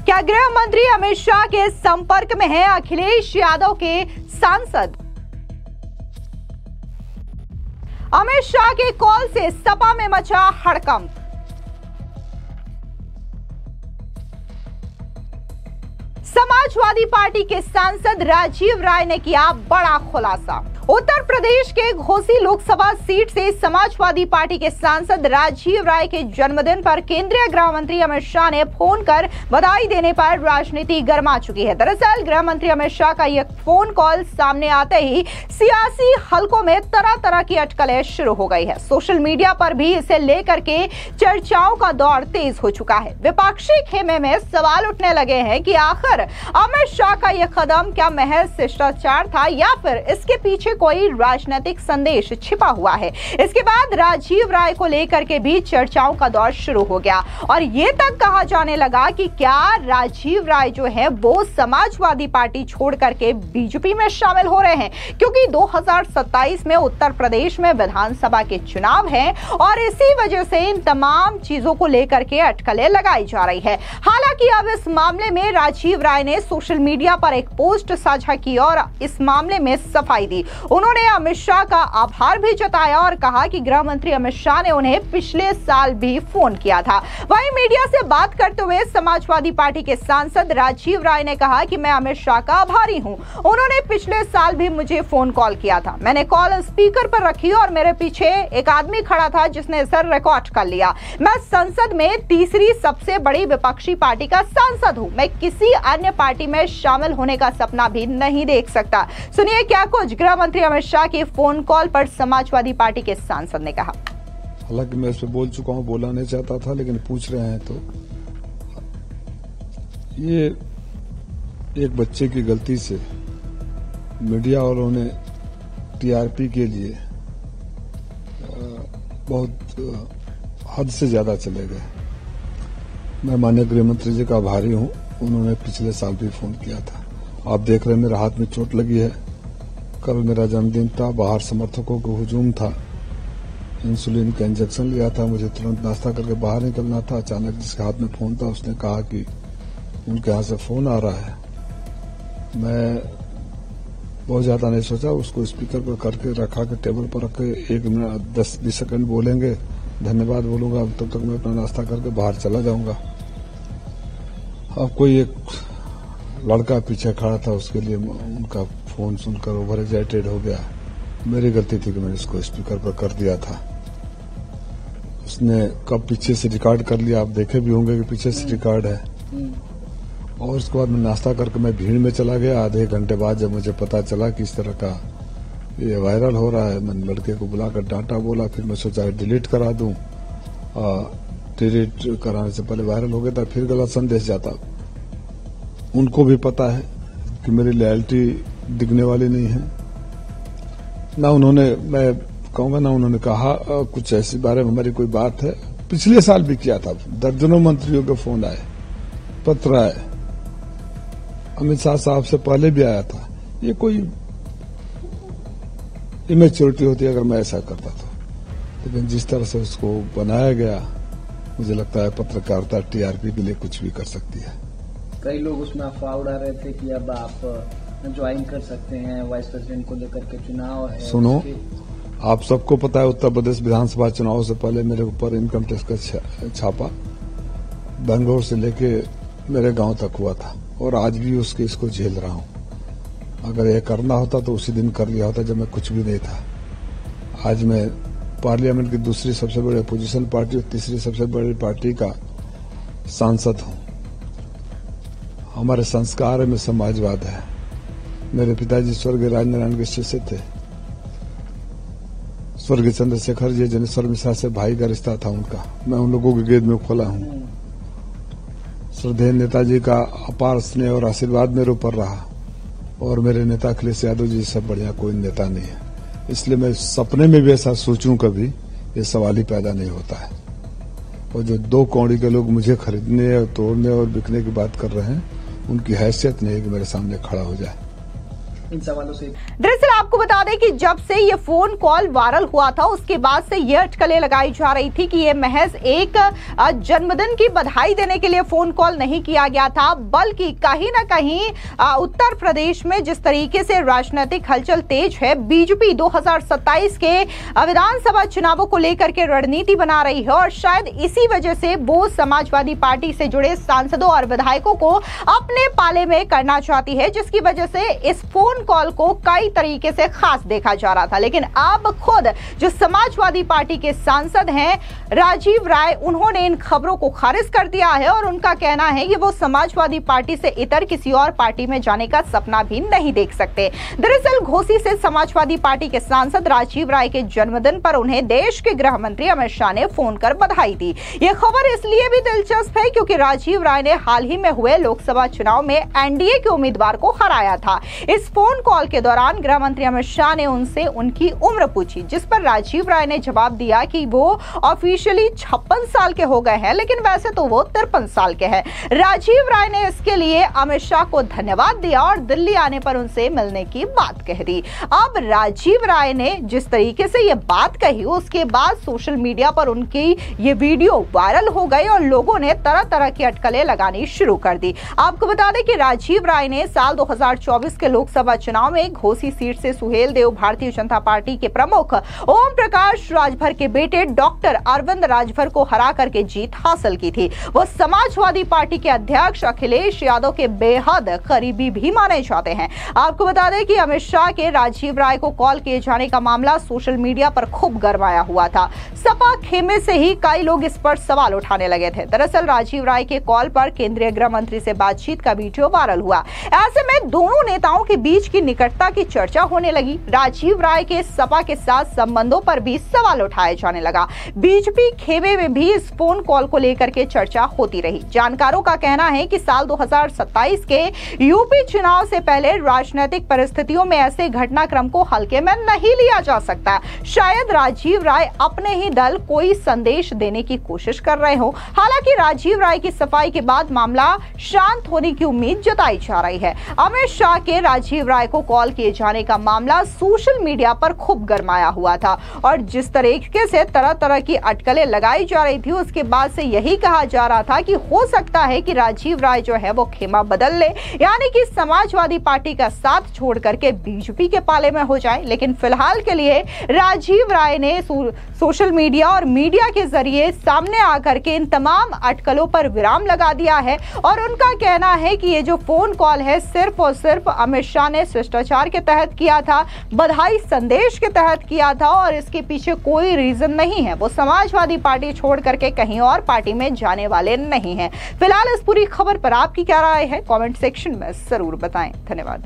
क्या गृह मंत्री अमित शाह के संपर्क में है अखिलेश यादव के सांसद? अमित शाह के कॉल से सपा में मचा हड़कंप। समाजवादी पार्टी के सांसद राजीव राय ने किया बड़ा खुलासा। उत्तर प्रदेश के घोसी लोकसभा सीट से समाजवादी पार्टी के सांसद राजीव राय के जन्मदिन पर केंद्रीय गृह मंत्री अमित शाह ने फोन कर बधाई देने पर राजनीति गर्मा चुकी है। दरअसल गृह मंत्री अमित शाह का यह फोन कॉल सामने आते ही सियासी हलकों में तरह तरह की अटकलें शुरू हो गई है। सोशल मीडिया पर भी इसे लेकर के चर्चाओं का दौर तेज हो चुका है। विपक्षी खेमे में सवाल उठने लगे हैं कि आखिर अमित शाह का यह कदम क्या महज शिष्टाचार था या फिर इसके पीछे कोई राजनीतिक संदेश छिपा हुआ है। इसके बाद राजीव राय को लेकर के भी चर्चाओं का दौर शुरू हो गया और ये तक कहा जाने लगा कि क्या राजीव राय जो है वो समाजवादी पार्टी छोड़ करके बीजेपी में शामिल हो रहे हैं, क्योंकि 2027 में उत्तर प्रदेश में विधानसभा के चुनाव हैं और इसी वजह से इन तमाम चीजों को लेकर के अटकलें लगाई जा रही है। हालांकि अब इस मामले में राजीव राय ने सोशल मीडिया पर एक पोस्ट साझा की और इस मामले में सफाई दी। उन्होंने अमित शाह का आभार भी जताया और कहा कि गृह मंत्री अमित शाह ने उन्हें पिछले साल भी फोन किया था। वहीं मीडिया से बात करते हुए समाजवादी पार्टी के सांसद राजीव राय ने कहा कि मैं अमित शाह का आभारी हूं। उन्होंने पिछले साल भी मुझे फोन कॉल किया था। मैंने कॉल स्पीकर पर रखी और मेरे पीछे एक आदमी खड़ा था जिसने इसे रिकॉर्ड कर लिया। मैं संसद में तीसरी सबसे बड़ी विपक्षी पार्टी का सांसद हूं। मैं किसी अन्य पार्टी में शामिल होने का सपना भी नहीं देख सकता। सुनिए क्या कुछ गृह मंत्री अमित शाह के फोन कॉल पर समाजवादी पार्टी के सांसद ने कहा। हालांकि मैं इस पे बोल चुका हूं, बोलना नहीं चाहता था, लेकिन पूछ रहे हैं तो ये एक बच्चे की गलती से मीडिया वालों ने टीआरपी के लिए बहुत हद से ज्यादा चले गए। मैं माननीय गृह मंत्री जी का आभारी हूं। उन्होंने पिछले साल भी फोन किया था। आप देख रहे हैं मेरे हाथ में चोट लगी है। कल मेरा जन्मदिन था, बाहर समर्थकों का हुजूम था, इंसुलिन का इंजेक्शन लिया था, मुझे तुरंत नाश्ता करके बाहर निकलना था। अचानक जिसके हाथ में फोन था उसने कहा कि उनके यहाँ से फोन आ रहा है। मैं बहुत ज्यादा नहीं सोचा, उसको स्पीकर पर करके रखा के टेबल पर रख के 1 मिनट 10-20 सेकंड बोलेंगे, धन्यवाद बोलूंगा, तब तक मैं अपना नाश्ता करके बाहर चला जाऊंगा। अब कोई एक लड़का पीछे खड़ा था, उसके लिए उनका फोन सुनकर ओवर एक्साइटेड हो गया। मेरी गलती थी कि मैंने इसको स्पीकर पर कर दिया था। उसने कब पीछे से रिकॉर्ड कर लिया, आप देखे भी होंगे कि पीछे से रिकॉर्ड है। और उसके बाद मैं नाश्ता करके मैं भीड़ में चला गया। आधे घंटे बाद जब मुझे पता चला कि इस तरह का ये वायरल हो रहा है, मैंने लड़के को बुलाकर डांटा, बोला। फिर मैं सोचा डिलीट करा दूं। डिलीट कराने से पहले वायरल हो गया था, फिर गलत संदेश जाता। उनको भी पता है कि मेरी लॉयल्टी दिखने वाली नहीं है। ना उन्होंने, मैं कहूंगा ना उन्होंने कहा कुछ ऐसी बारे में हमारी कोई बात है। पिछले साल भी किया था, दर्जनों मंत्रियों के फोन आए, पत्र आए, अमित शाह साहब से पहले भी आया था। ये कोई इमेच्योरिटी होती अगर मैं ऐसा करता था, लेकिन जिस तरह से उसको बनाया गया, मुझे लगता है पत्रकारिता टीआरपी के लिए कुछ भी कर सकती है। कई लोग उसमें अफवाह उड़ा रहे थे कि अब आप ज्वाइन कर सकते हैं, वाइस प्रेसिडेंट को लेकर के चुनाव है। सुनो, आप सबको पता है उत्तर प्रदेश विधानसभा चुनाव से पहले मेरे ऊपर इनकम टैक्स का छापा बेंगलोर से लेके मेरे गांव तक हुआ था और आज भी उस केस को झेल रहा हूं। अगर यह करना होता तो उसी दिन कर लिया होता जब मैं कुछ भी नहीं था। आज मैं पार्लियामेंट की दूसरी सबसे बड़ी अपोजिशन पार्टी और तीसरी सबसे बड़ी पार्टी का सांसद हूं। हमारे संस्कार में समाजवाद है। मेरे पिताजी स्वर्गीय राजनारायण के शिष्य थे। स्वर्गीय चंद्रशेखर जी जनेश्वर मिश्रा से भाई का रिश्ता था उनका। मैं उन लोगों के गेद में खोला हूं। श्रद्धेय नेताजी का अपार स्नेह और आशीर्वाद मेरे ऊपर रहा और मेरे नेता अखिलेश यादव जी से बढ़िया कोई नेता नहीं है। इसलिए मैं सपने में भी ऐसा सोचूं कभी, ये सवाल ही पैदा नहीं होता है। और जो 2 कौड़ी के लोग मुझे खरीदने और तोड़ने और बिकने की बात कर रहे हैं, उनकी हैसियत नहीं है कि मेरे सामने खड़ा हो जाए। इन सवालों से दरअसल आपको बता दें कि जब से ये फोन कॉल वायरल हुआ था उसके बाद से ये अटकलें लगाई जा रही थी कि ये महज एक जन्मदिन की बधाई देने के लिए फोन कॉल नहीं किया गया था, बल्कि कहीं ना कहीं उत्तर प्रदेश में जिस तरीके से राजनीतिक हलचल तेज है, बीजेपी 2027 के विधानसभा चुनावों को लेकर के रणनीति बना रही है और शायद इसी वजह से वो समाजवादी पार्टी से जुड़े सांसदों और विधायकों को अपने पाले में करना चाहती है, जिसकी वजह से इस फोन कॉल को कई तरीके से खास देखा जा रहा था। लेकिन अब खुद जो समाजवादी पार्टी के सांसद हैं राजीव राय, उन्होंने इन खबरों को खारिज कर दिया है और उनका कहना है कि वो समाजवादी पार्टी से इतर किसी और पार्टी में जाने का सपना भी नहीं देख सकते। दरअसल घोसी से समाजवादी पार्टी के सांसद राजीव राय के जन्मदिन पर उन्हें देश के गृह मंत्री अमित शाह ने फोन कर बधाई दी। यह खबर इसलिए भी दिलचस्प है क्योंकि राजीव राय ने हाल ही में हुए लोकसभा चुनाव में एनडीए के उम्मीदवार को हराया था। इस फोन कॉल के दौरान गृह मंत्री अमित शाह ने उनसे उनकी उम्र पूछी, जिस पर राजीव राय ने जवाब दिया कि वो ऑफिशियली 56 साल के हो गए हैं, लेकिन वैसे तो वो 53 साल के हैं। राजीव राय ने इसके लिए अमित शाह को धन्यवाद दिया और दिल्ली आने पर उनसे मिलने की बात कह दी। अब राजीव राय ने जिस तरीके से ये बात कही, उसके बाद सोशल मीडिया पर उनकी ये वीडियो वायरल हो गई और लोगों ने तरह तरह की अटकलें लगानी शुरू कर दी। आपको बता दें कि राजीव राय ने साल 2024 के लोकसभा चुनाव में घोसी सीट से सुहेल देव भारतीय जनता पार्टी के प्रमुख ओम प्रकाश राजभर के बेटे डॉक्टर अरविंद राजभर को हरा करके जीत हासिल की थी। वो समाजवादी पार्टी के अध्यक्ष अखिलेश यादव के बेहद करीबी भी माने जाते हैं। आपको बता दें कि अमित शाह के राजीव राय को कॉल किए जाने का मामला सोशल मीडिया पर खूब गरमाया हुआ था। सपा खेमे से ही कई लोग इस पर सवाल उठाने लगे थे। दरअसल राजीव राय के कॉल पर केंद्रीय गृह मंत्री से बातचीत का वीडियो वायरल हुआ। ऐसे में दोनों नेताओं के बीच की निकटता की चर्चा होने लगी। राजीव राय के सपा के साथ संबंधों पर भी सवाल उठाए जाने लगा। बीजेपी खेमे में भी इस फोन कॉल को लेकर के चर्चा होती रही। जानकारों का कहना है कि साल 2027 के यूपी चुनाव से पहले राजनीतिक परिस्थितियों में ऐसे घटनाक्रम को हल्के में नहीं लिया जा सकता। शायद राजीव राय अपने ही दल कोई संदेश देने की कोशिश कर रहे हो। हालांकि राजीव राय की सफाई के बाद मामला शांत होने की उम्मीद जताई जा रही है। अमित शाह के राजीव राय को कॉल किए जाने का मामला सोशल मीडिया पर खूब गरमाया हुआ था और जिस तरीके से तरह तरह की अटकलें लगाई जा रही थी, उसके बाद से यही कहा जा रहा था कि हो सकता है कि राजीव राय जो है वो खेमा बदल ले, यानी कि समाजवादी पार्टी का साथ छोड़ करके बीजेपी के पाले में हो जाए। लेकिन फिलहाल के लिए राजीव राय ने सोशल मीडिया और मीडिया के जरिए सामने आकर के इन तमाम अटकलों पर विराम लगा दिया है और उनका कहना है कि ये जो फोन कॉल है सिर्फ और सिर्फ अमित शाह ने शिष्टाचार के तहत किया था, बधाई संदेश के तहत किया था और इसके पीछे कोई रीजन नहीं है। वो समाजवादी पार्टी छोड़ करके कहीं और पार्टी में जाने वाले नहीं हैं। फिलहाल इस पूरी खबर पर आपकी क्या राय है, कमेंट सेक्शन में जरूर बताएं। धन्यवाद।